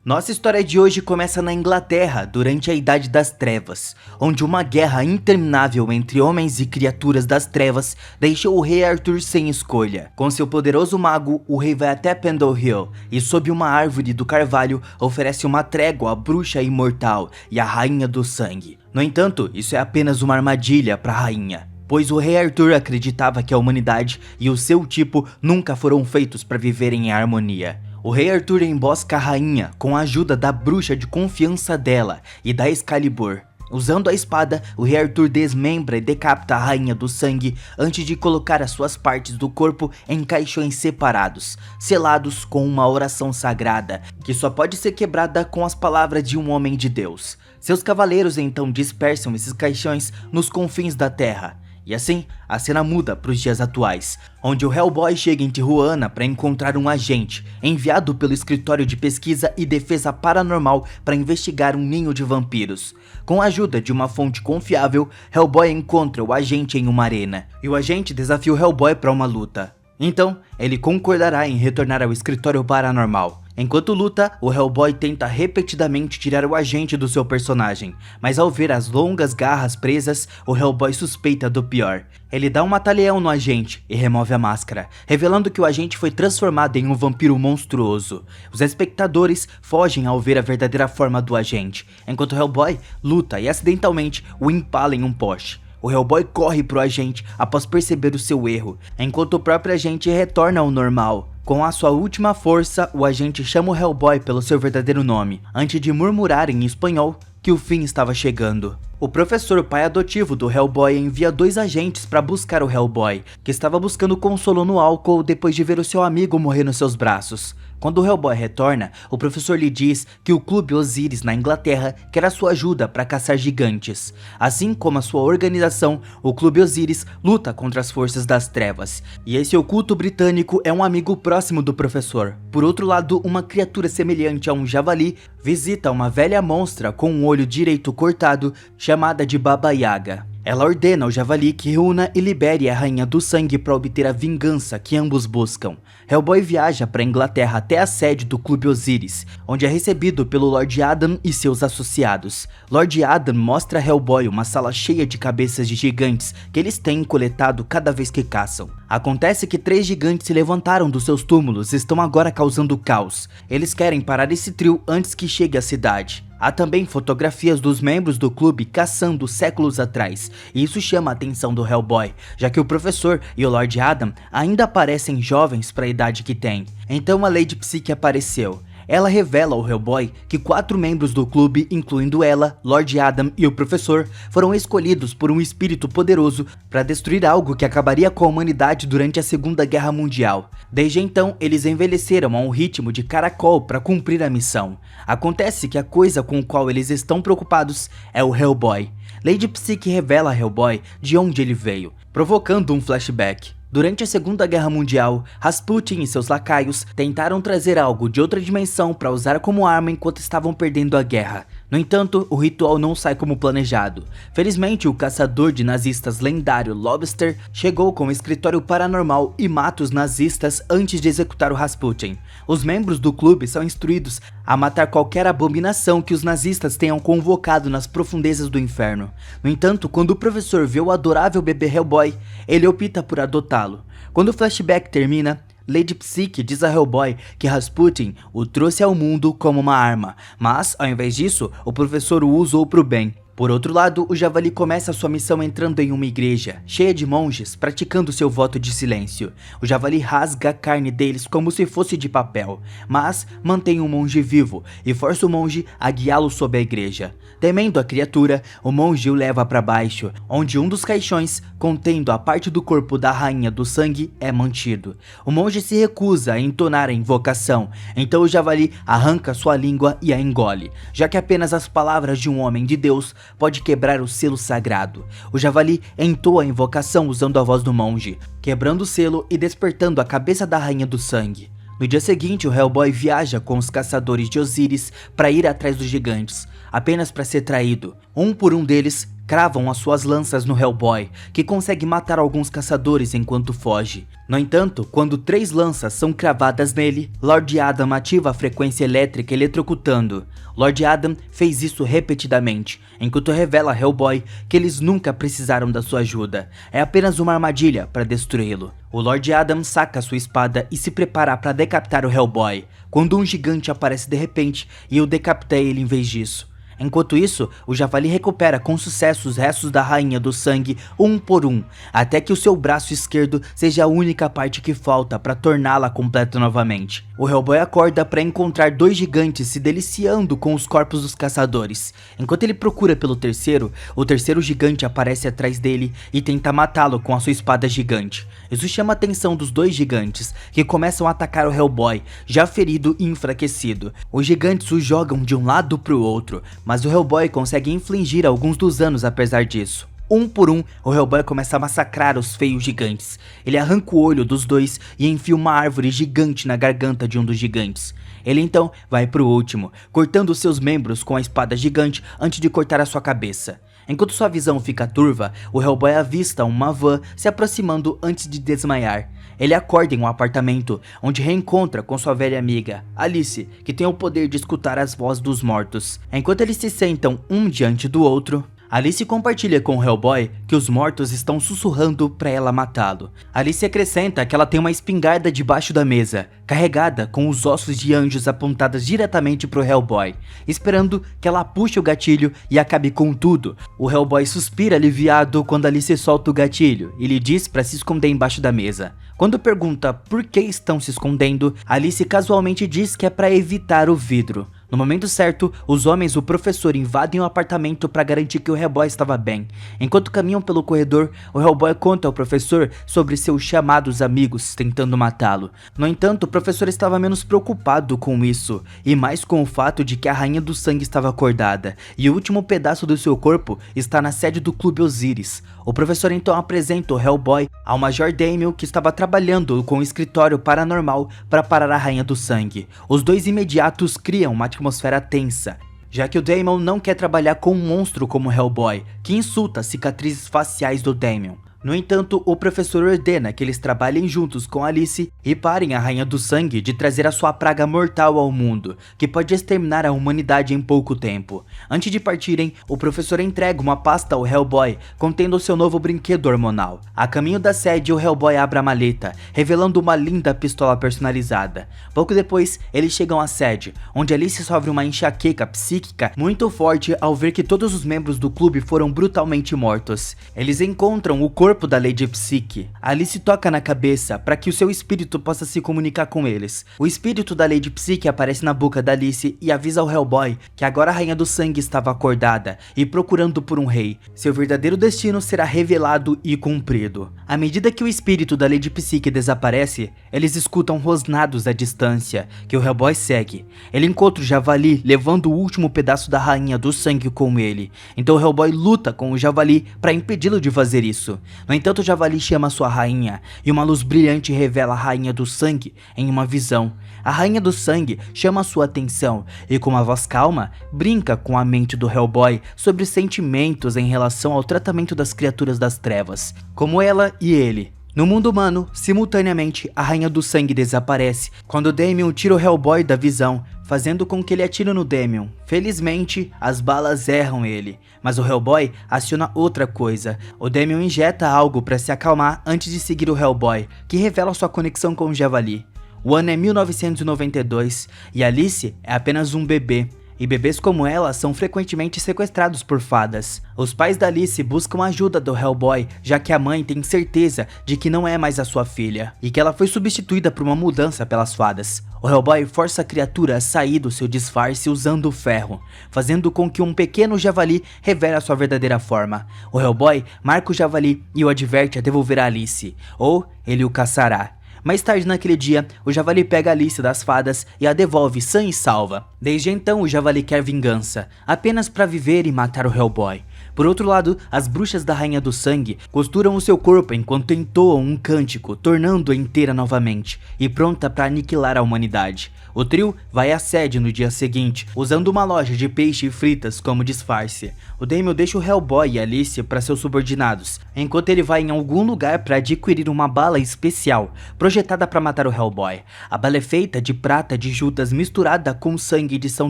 Nossa história de hoje começa na Inglaterra, durante a Idade das Trevas, onde uma guerra interminável entre homens e criaturas das trevas deixou o rei Arthur sem escolha. Com seu poderoso mago, o rei vai até Pendle Hill e, sob uma árvore do carvalho, oferece uma trégua à bruxa imortal e à rainha do sangue. No entanto, isso é apenas uma armadilha para a rainha, pois o rei Arthur acreditava que a humanidade e o seu tipo nunca foram feitos para viverem em harmonia. O rei Arthur embosca a rainha com a ajuda da bruxa de confiança dela e da Excalibur. Usando a espada, o rei Arthur desmembra e decapita a rainha do sangue antes de colocar as suas partes do corpo em caixões separados, selados com uma oração sagrada, que só pode ser quebrada com as palavras de um homem de Deus. Seus cavaleiros então dispersam esses caixões nos confins da terra. E assim, a cena muda para os dias atuais, onde o Hellboy chega em Tijuana para encontrar um agente, enviado pelo Escritório de Pesquisa e Defesa Paranormal para investigar um ninho de vampiros. Com a ajuda de uma fonte confiável, Hellboy encontra o agente em uma arena, e o agente desafia o Hellboy para uma luta. Então, ele concordará em retornar ao Escritório Paranormal. Enquanto luta, o Hellboy tenta repetidamente tirar o agente do seu personagem, mas ao ver as longas garras presas, o Hellboy suspeita do pior. Ele dá um mata-leão no agente e remove a máscara, revelando que o agente foi transformado em um vampiro monstruoso. Os espectadores fogem ao ver a verdadeira forma do agente, enquanto Hellboy luta e acidentalmente o empala em um poste. O Hellboy corre pro agente após perceber o seu erro, enquanto o próprio agente retorna ao normal. Com a sua última força, o agente chama o Hellboy pelo seu verdadeiro nome, antes de murmurar em espanhol que o fim estava chegando. O professor, pai adotivo do Hellboy, envia 2 agentes para buscar o Hellboy, que estava buscando consolo no álcool depois de ver o seu amigo morrer nos seus braços. Quando o Hellboy retorna, o professor lhe diz que o Clube Osiris na Inglaterra quer a sua ajuda para caçar gigantes. Assim como a sua organização, o Clube Osiris luta contra as forças das trevas. E esse oculto britânico é um amigo próximo do professor. Por outro lado, uma criatura semelhante a um javali visita uma velha monstra com um olho direito cortado, chamada de Baba Yaga. Ela ordena ao javali que reúna e libere a rainha do sangue para obter a vingança que ambos buscam. Hellboy viaja para a Inglaterra até a sede do Clube Osiris, onde é recebido pelo Lord Adam e seus associados. Lord Adam mostra a Hellboy uma sala cheia de cabeças de gigantes que eles têm coletado cada vez que caçam. Acontece que 3 gigantes se levantaram dos seus túmulos e estão agora causando caos. Eles querem parar esse trio antes que chegue à cidade. Há também fotografias dos membros do clube caçando séculos atrás, e isso chama a atenção do Hellboy, já que o professor e o Lord Adam ainda parecem jovens para a idade que têm. Então a Lady Psique apareceu. Ela revela ao Hellboy que 4 membros do clube, incluindo ela, Lord Adam e o professor, foram escolhidos por um espírito poderoso para destruir algo que acabaria com a humanidade durante a Segunda Guerra Mundial. Desde então, eles envelheceram a um ritmo de caracol para cumprir a missão. Acontece que a coisa com a qual eles estão preocupados é o Hellboy. Lady Psique revela a Hellboy de onde ele veio, provocando um flashback. Durante a Segunda Guerra Mundial, Rasputin e seus lacaios tentaram trazer algo de outra dimensão para usar como arma enquanto estavam perdendo a guerra. No entanto, o ritual não sai como planejado. Felizmente, o caçador de nazistas lendário Lobster chegou com o escritório paranormal e mata os nazistas antes de executar o Rasputin. Os membros do clube são instruídos a matar qualquer abominação que os nazistas tenham convocado nas profundezas do inferno. No entanto, quando o professor vê o adorável bebê Hellboy, ele opta por adotá-lo. Quando o flashback termina, Lady Psique diz a Hellboy que Rasputin o trouxe ao mundo como uma arma, mas, ao invés disso, o professor o usou para o bem. Por outro lado, o javali começa sua missão entrando em uma igreja, cheia de monges, praticando seu voto de silêncio. O javali rasga a carne deles como se fosse de papel, mas mantém o monge vivo e força o monge a guiá-lo sob a igreja. Temendo a criatura, o monge o leva para baixo, onde um dos caixões, contendo a parte do corpo da rainha do sangue, é mantido. O monge se recusa a entonar a invocação, então o javali arranca sua língua e a engole, já que apenas as palavras de um homem de Deus pode quebrar o selo sagrado. O javali entoa a invocação usando a voz do monge, quebrando o selo e despertando a cabeça da rainha do sangue. No dia seguinte, o Hellboy viaja com os caçadores de Osiris para ir atrás dos gigantes, apenas para ser traído. Um por um deles, cravam as suas lanças no Hellboy, que consegue matar alguns caçadores enquanto foge. No entanto, quando 3 lanças são cravadas nele, Lord Adam ativa a frequência elétrica eletrocutando. Lord Adam fez isso repetidamente, enquanto revela a Hellboy que eles nunca precisaram da sua ajuda, é apenas uma armadilha para destruí-lo. O Lord Adam saca sua espada e se prepara para decapitar o Hellboy, quando um gigante aparece de repente e o decapita ele em vez disso. Enquanto isso, o Javali recupera com sucesso os restos da Rainha do Sangue um por um, até que o seu braço esquerdo seja a única parte que falta para torná-la completa novamente. O Hellboy acorda para encontrar 2 gigantes se deliciando com os corpos dos caçadores. Enquanto ele procura pelo terceiro, o terceiro gigante aparece atrás dele e tenta matá-lo com a sua espada gigante. Isso chama a atenção dos 2 gigantes, que começam a atacar o Hellboy, já ferido e enfraquecido. Os gigantes o jogam de um lado para o outro, mas o Hellboy consegue infligir alguns dos danos apesar disso. Um por um, o Hellboy começa a massacrar os feios gigantes. Ele arranca o olho dos 2 e enfia uma árvore gigante na garganta de um dos gigantes. Ele então vai pro último, cortando seus membros com a espada gigante antes de cortar a sua cabeça. Enquanto sua visão fica turva, o Hellboy avista uma van se aproximando antes de desmaiar. Ele acorda em um apartamento, onde reencontra com sua velha amiga, Alice, que tem o poder de escutar as vozes dos mortos. Enquanto eles se sentam um diante do outro, Alice compartilha com o Hellboy que os mortos estão sussurrando para ela matá-lo. Alice acrescenta que ela tem uma espingarda debaixo da mesa, carregada com os ossos de anjos apontadas diretamente para o Hellboy, esperando que ela puxe o gatilho e acabe com tudo. O Hellboy suspira aliviado quando Alice solta o gatilho e lhe diz para se esconder embaixo da mesa. Quando pergunta por que estão se escondendo, Alice casualmente diz que é para evitar o vidro. No momento certo, os homens e o professor invadem o apartamento para garantir que o Hellboy estava bem. Enquanto caminham pelo corredor, o Hellboy conta ao professor sobre seus chamados amigos tentando matá-lo. No entanto, o professor estava menos preocupado com isso, e mais com o fato de que a Rainha do Sangue estava acordada, e o último pedaço do seu corpo está na sede do Clube Osiris. O professor então apresenta o Hellboy ao Major Damien, que estava trabalhando com o escritório paranormal para parar a Rainha do Sangue. Os 2 imediatos criam uma atmosfera tensa, já que o Damien não quer trabalhar com um monstro como Hellboy, que insulta as cicatrizes faciais do Damien. No entanto, o professor ordena que eles trabalhem juntos com Alice e parem a Rainha do Sangue de trazer a sua praga mortal ao mundo, que pode exterminar a humanidade em pouco tempo. Antes de partirem, o professor entrega uma pasta ao Hellboy contendo seu novo brinquedo hormonal. A caminho da sede, o Hellboy abre a maleta, revelando uma linda pistola personalizada. Pouco depois, eles chegam à sede, onde Alice sofre uma enxaqueca psíquica muito forte ao ver que todos os membros do clube foram brutalmente mortos. Eles encontram o corpo da Lady Psique. Alice toca na cabeça para que o seu espírito possa se comunicar com eles. O espírito da Lady Psique aparece na boca da Alice e avisa ao Hellboy que agora a Rainha do Sangue estava acordada e procurando por um rei. Seu verdadeiro destino será revelado e cumprido. À medida que o espírito da Lady Psique desaparece, eles escutam rosnados à distância, que o Hellboy segue. Ele encontra o Javali levando o último pedaço da Rainha do Sangue com ele. Então o Hellboy luta com o Javali para impedi-lo de fazer isso. No entanto, o Javali chama sua rainha, e uma luz brilhante revela a Rainha do Sangue em uma visão. A Rainha do Sangue chama sua atenção e, com uma voz calma, brinca com a mente do Hellboy sobre sentimentos em relação ao tratamento das criaturas das trevas, como ela e ele. No mundo humano, simultaneamente, a Rainha do Sangue desaparece quando Damien tira o Hellboy da visão, fazendo com que ele atire no Damien. Felizmente, as balas erram ele, mas o Hellboy aciona outra coisa. O Damien injeta algo para se acalmar antes de seguir o Hellboy, que revela sua conexão com o Javali. O ano é 1992 e Alice é apenas um bebê. E bebês como ela são frequentemente sequestrados por fadas. Os pais da Alice buscam a ajuda do Hellboy, já que a mãe tem certeza de que não é mais a sua filha, e que ela foi substituída por uma mudança pelas fadas. O Hellboy força a criatura a sair do seu disfarce usando o ferro, fazendo com que um pequeno javali revele a sua verdadeira forma. O Hellboy marca o javali e o adverte a devolver a Alice, ou ele o caçará. Mais tarde naquele dia, o Javali pega a Alice das fadas e a devolve sã e salva. Desde então, o Javali quer vingança, apenas para viver e matar o Hellboy. Por outro lado, as bruxas da Rainha do Sangue costuram o seu corpo enquanto entoam um cântico, tornando-a inteira novamente e pronta para aniquilar a humanidade. O trio vai à sede no dia seguinte, usando uma loja de peixe e fritas como disfarce. O Damien deixa o Hellboy e Alice para seus subordinados, enquanto ele vai em algum lugar para adquirir uma bala especial, projetada para matar o Hellboy. A bala é feita de prata de Judas misturada com sangue de São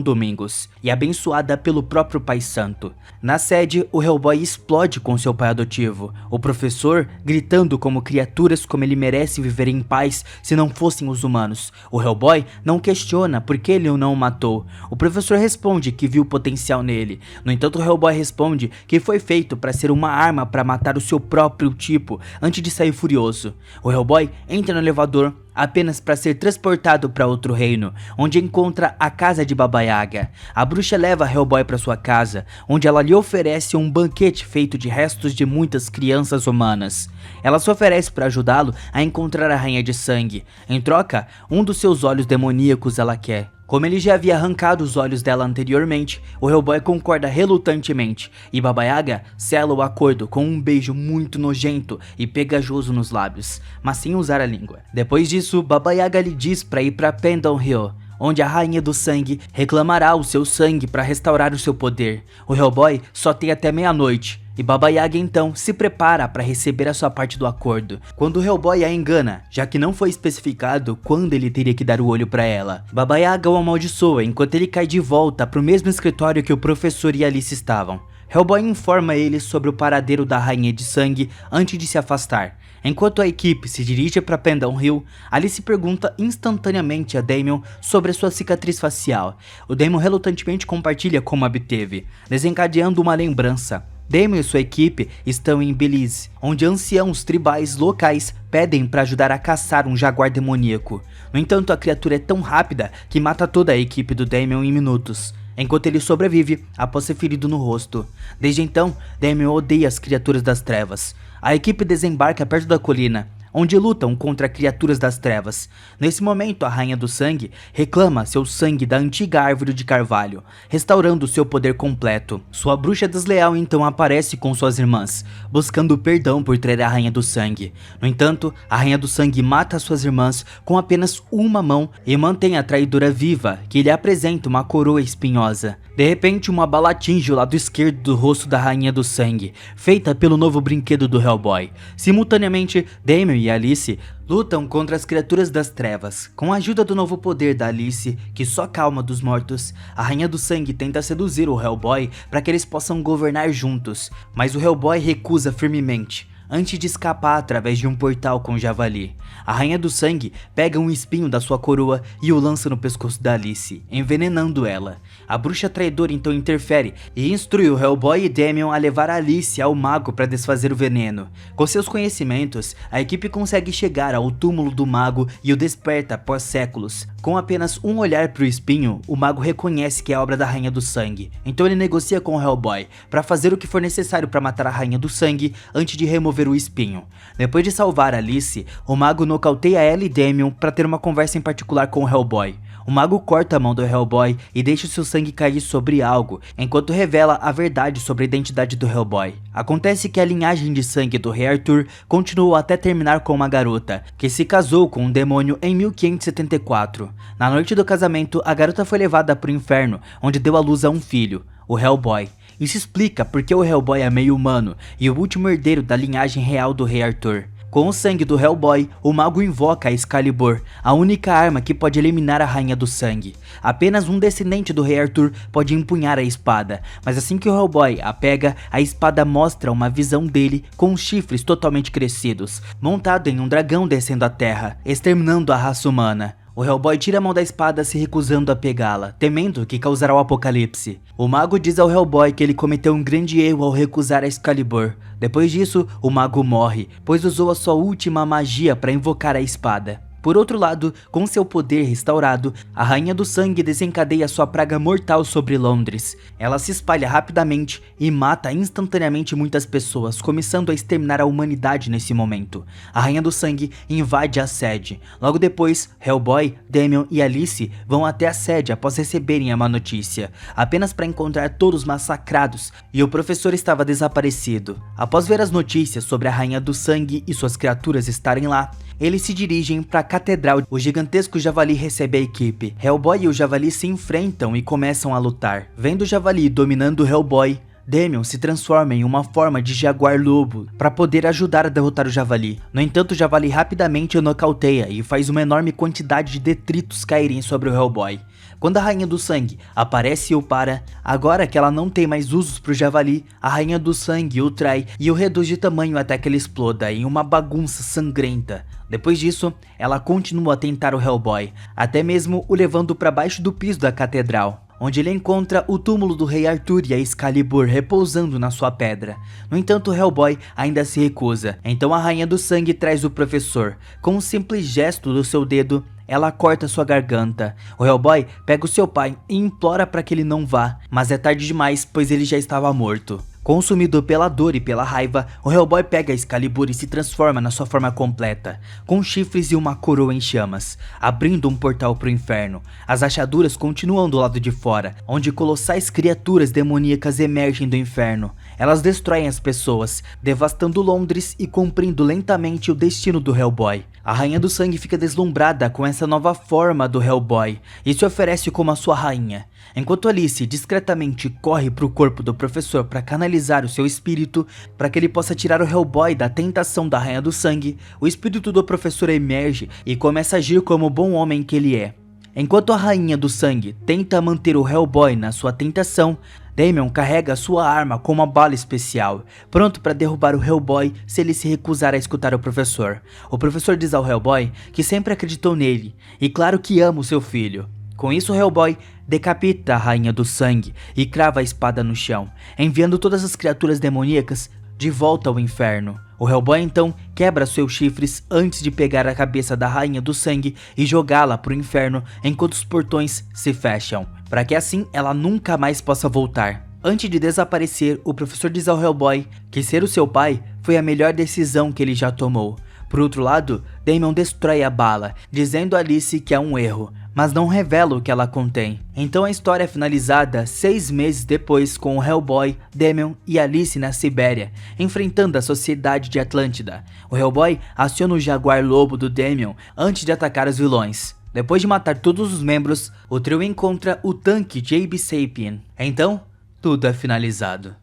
Domingos, e abençoada pelo próprio Pai Santo. Na sede, o Hellboy explode com seu pai adotivo, o professor gritando como criaturas como ele merece viver em paz se não fossem os humanos. O Hellboy não questiona por que ele não o matou. O professor responde que viu potencial nele. No entanto, o Hellboy responde que foi feito para ser uma arma para matar o seu próprio tipo antes de sair furioso. O Hellboy entra no elevador apenas para ser transportado para outro reino, onde encontra a casa de Baba Yaga. A bruxa leva Hellboy para sua casa, onde ela lhe oferece um banquete feito de restos de muitas crianças humanas. Ela se oferece para ajudá-lo a encontrar a Rainha de Sangue. Em troca, um dos seus olhos demoníacos ela quer. Como ele já havia arrancado os olhos dela anteriormente, o Hellboy concorda relutantemente, e Baba Yaga sela o acordo com um beijo muito nojento e pegajoso nos lábios, mas sem usar a língua. Depois disso, Baba Yaga lhe diz para ir para Pendle Hill, onde a Rainha do Sangue reclamará o seu sangue para restaurar o seu poder. O Hellboy só tem até meia-noite, e Baba Yaga então se prepara para receber a sua parte do acordo, quando o Hellboy a engana, já que não foi especificado quando ele teria que dar o olho para ela. Baba Yaga o amaldiçoa enquanto ele cai de volta para o mesmo escritório que o professor e Alice estavam. Hellboy informa ele sobre o paradeiro da Rainha de Sangue antes de se afastar. Enquanto a equipe se dirige para Pendle Hill, Alice pergunta instantaneamente a Damien sobre a sua cicatriz facial. O Damien relutantemente compartilha como a obteve, desencadeando uma lembrança. Damien e sua equipe estão em Belize, onde anciãos tribais locais pedem para ajudar a caçar um jaguar demoníaco. No entanto, a criatura é tão rápida que mata toda a equipe do Damien em minutos, enquanto ele sobrevive após ser ferido no rosto. Desde então, Damien odeia as criaturas das trevas. A equipe desembarca perto da colina, onde lutam contra criaturas das trevas. Nesse momento, a Rainha do Sangue reclama seu sangue da antiga árvore de carvalho, restaurando seu poder completo. Sua bruxa desleal então aparece com suas irmãs, buscando perdão por trair a Rainha do Sangue. No entanto, a Rainha do Sangue mata suas irmãs com apenas uma mão e mantém a traidora viva, que lhe apresenta uma coroa espinhosa. De repente, uma bala atinge o lado esquerdo do rosto da Rainha do Sangue, feita pelo novo brinquedo do Hellboy. Simultaneamente, Damien e Alice lutam contra as criaturas das trevas. Com a ajuda do novo poder da Alice, que só calma dos mortos, a Rainha do Sangue tenta seduzir o Hellboy para que eles possam governar juntos, mas o Hellboy recusa firmemente, antes de escapar através de um portal com o Javali. A Rainha do Sangue pega um espinho da sua coroa e o lança no pescoço da Alice, envenenando ela. A bruxa traidora então interfere e instrui o Hellboy e Damien a levar a Alice ao mago para desfazer o veneno. Com seus conhecimentos, a equipe consegue chegar ao túmulo do mago e o desperta após séculos. Com apenas um olhar para o espinho, o mago reconhece que é obra da Rainha do Sangue. Então ele negocia com o Hellboy para fazer o que for necessário para matar a Rainha do Sangue antes de remover o espinho. Depois de salvar Alice, o mago nocauteia ela e Damien para ter uma conversa em particular com o Hellboy. O mago corta a mão do Hellboy e deixa o seu sangue cair sobre algo, enquanto revela a verdade sobre a identidade do Hellboy. Acontece que a linhagem de sangue do Rei Arthur continuou até terminar com uma garota, que se casou com um demônio em 1574. Na noite do casamento, a garota foi levada para o inferno, onde deu à luz a um filho, o Hellboy. Isso explica porque o Hellboy é meio humano e o último herdeiro da linhagem real do Rei Arthur. Com o sangue do Hellboy, o mago invoca a Excalibur, a única arma que pode eliminar a Rainha do Sangue. Apenas um descendente do Rei Arthur pode empunhar a espada, mas assim que o Hellboy a pega, a espada mostra uma visão dele com os chifres totalmente crescidos, montado em um dragão descendo a terra, exterminando a raça humana. O Hellboy tira a mão da espada se recusando a pegá-la, temendo que causará o apocalipse. O mago diz ao Hellboy que ele cometeu um grande erro ao recusar a Excalibur. Depois disso, o mago morre, pois usou a sua última magia para invocar a espada. Por outro lado, com seu poder restaurado, a Rainha do Sangue desencadeia sua praga mortal sobre Londres. Ela se espalha rapidamente e mata instantaneamente muitas pessoas, começando a exterminar a humanidade nesse momento. A Rainha do Sangue invade a sede. Logo depois, Hellboy, Damian e Alice vão até a sede após receberem a má notícia, apenas para encontrar todos massacrados e o professor estava desaparecido. Após ver as notícias sobre a Rainha do Sangue e suas criaturas estarem lá, eles se dirigem para a catedral. O gigantesco javali recebe a equipe. Hellboy e o javali se enfrentam e começam a lutar. Vendo o javali dominando o Hellboy, Damian se transforma em uma forma de jaguar-lobo para poder ajudar a derrotar o javali. No entanto, o javali rapidamente o nocauteia e faz uma enorme quantidade de detritos caírem sobre o Hellboy. Quando a Rainha do Sangue aparece e o para, agora que ela não tem mais usos para o javali, a Rainha do Sangue o trai e o reduz de tamanho até que ele exploda em uma bagunça sangrenta. Depois disso, ela continua a tentar o Hellboy, até mesmo o levando para baixo do piso da catedral, onde ele encontra o túmulo do Rei Arthur e a Excalibur repousando na sua pedra. No entanto, Hellboy ainda se recusa. Então a Rainha do Sangue traz o professor. Com um simples gesto do seu dedo, ela corta sua garganta. O Hellboy pega o seu pai e implora para que ele não vá, mas é tarde demais, pois ele já estava morto. Consumido pela dor e pela raiva, o Hellboy pega a Excalibur e se transforma na sua forma completa, com chifres e uma coroa em chamas, abrindo um portal para o inferno. As achaduras continuam do lado de fora, onde colossais criaturas demoníacas emergem do inferno. Elas destroem as pessoas, devastando Londres e cumprindo lentamente o destino do Hellboy. A Rainha do Sangue fica deslumbrada com essa nova forma do Hellboy e se oferece como a sua rainha. Enquanto Alice discretamente corre para o corpo do professor para canalizar o seu espírito, para que ele possa tirar o Hellboy da tentação da Rainha do Sangue, o espírito do professor emerge e começa a agir como o bom homem que ele é. Enquanto a Rainha do Sangue tenta manter o Hellboy na sua tentação, Damian carrega sua arma com uma bala especial, pronto para derrubar o Hellboy se ele se recusar a escutar o professor. O professor diz ao Hellboy que sempre acreditou nele, e claro que ama o seu filho. Com isso, o Hellboy decapita a Rainha do Sangue e crava a espada no chão, enviando todas as criaturas demoníacas de volta ao inferno. O Hellboy então quebra seus chifres antes de pegar a cabeça da Rainha do Sangue e jogá-la para o inferno enquanto os portões se fecham, para que assim ela nunca mais possa voltar. Antes de desaparecer, o professor diz ao Hellboy que ser o seu pai foi a melhor decisão que ele já tomou. Por outro lado, Damian destrói a bala, dizendo a Alice que é um erro, mas não revela o que ela contém. Então a história é finalizada 6 meses depois com o Hellboy, Damian e Alice na Sibéria, enfrentando a sociedade de Atlântida. O Hellboy aciona o Jaguar Lobo do Damian antes de atacar os vilões. Depois de matar todos os membros, o trio encontra o tanque JB Sapien. Então, tudo é finalizado.